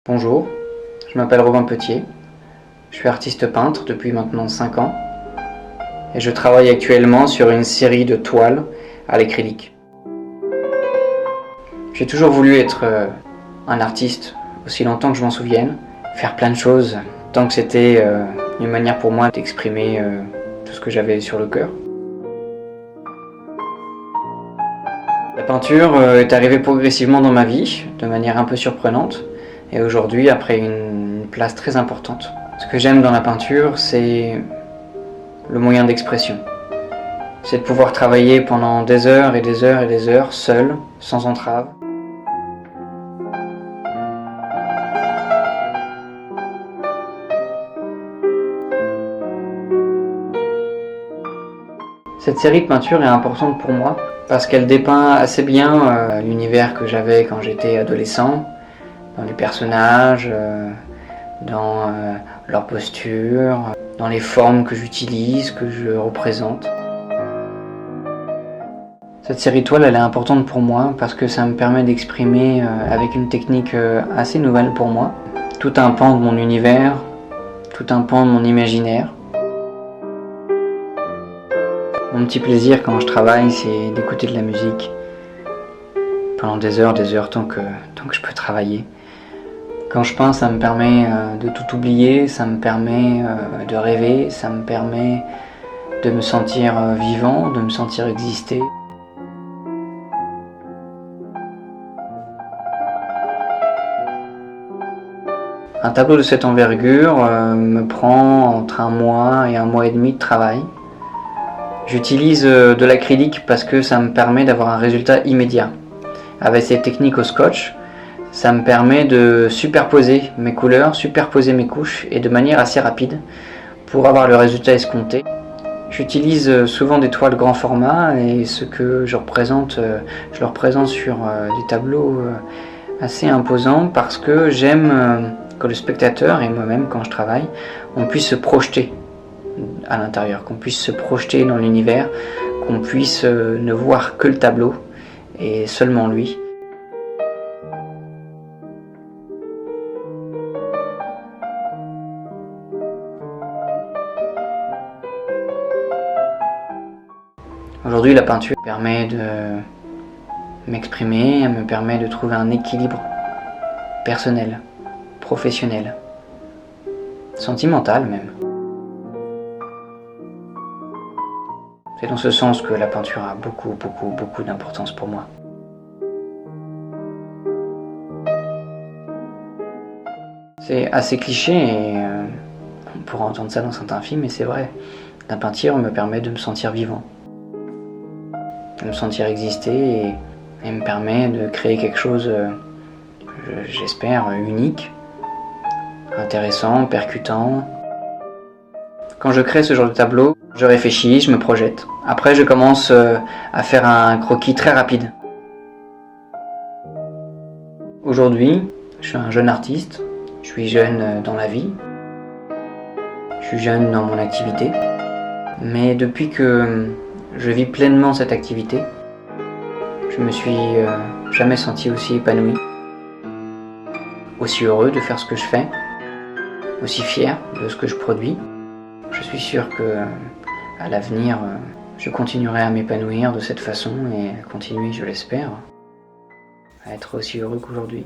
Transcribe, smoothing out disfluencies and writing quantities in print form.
Bonjour, je m'appelle Robin Petier, je suis artiste peintre depuis maintenant 5 ans et je travaille actuellement sur une série de toiles à l'acrylique. J'ai toujours voulu être un artiste aussi longtemps que je m'en souvienne, faire plein de choses tant que c'était une manière pour moi d'exprimer tout ce que j'avais sur le cœur. La peinture est arrivée progressivement dans ma vie, de manière un peu surprenante. Et aujourd'hui, après une place très importante. Ce que j'aime dans la peinture, c'est le moyen d'expression. C'est de pouvoir travailler pendant des heures et des heures et des heures, seul, sans entrave. Cette série de peintures est importante pour moi parce qu'elle dépeint assez bien l'univers que j'avais quand j'étais adolescent, dans les personnages, dans leur posture, dans les formes que j'utilise, que je représente. Cette série de toiles, elle est importante pour moi parce que ça me permet d'exprimer avec une technique assez nouvelle pour moi, tout un pan de mon univers, tout un pan de mon imaginaire. Mon petit plaisir quand je travaille, c'est d'écouter de la musique pendant des heures, tant que je peux travailler. Quand je peins, ça me permet de tout oublier, ça me permet de rêver, ça me permet de me sentir vivant, de me sentir exister. Un tableau de cette envergure me prend entre 1 mois et 1 mois et demi de travail. J'utilise de l'acrylique parce que ça me permet d'avoir un résultat immédiat. Avec cette technique au scotch, ça me permet de superposer mes couleurs, superposer mes couches et de manière assez rapide pour avoir le résultat escompté. J'utilise souvent des toiles grand format et ce que je le représente sur des tableaux assez imposants parce que j'aime que le spectateur et moi-même quand je travaille, on puisse se projeter à l'intérieur, qu'on puisse se projeter dans l'univers, qu'on puisse ne voir que le tableau et seulement lui. Aujourd'hui, la peinture me permet de m'exprimer, elle me permet de trouver un équilibre personnel, professionnel, sentimental même. C'est dans ce sens que la peinture a beaucoup d'importance pour moi. C'est assez cliché et on pourra entendre ça dans certains films, mais c'est vrai. La peinture me permet de me sentir vivant, de me sentir exister et me permet de créer quelque chose, j'espère, unique, intéressant, percutant. Quand je crée ce genre de tableau, je réfléchis, je me projette. Après, je commence à faire un croquis très rapide. Aujourd'hui, je suis un jeune artiste, je suis jeune dans la vie, je suis jeune dans mon activité, mais depuis que je vis pleinement cette activité, je me suis jamais senti aussi épanoui, aussi heureux de faire ce que je fais, aussi fier de ce que je produis. Je suis sûr que à l'avenir, je continuerai à m'épanouir de cette façon et à continuer, je l'espère, à être aussi heureux qu'aujourd'hui.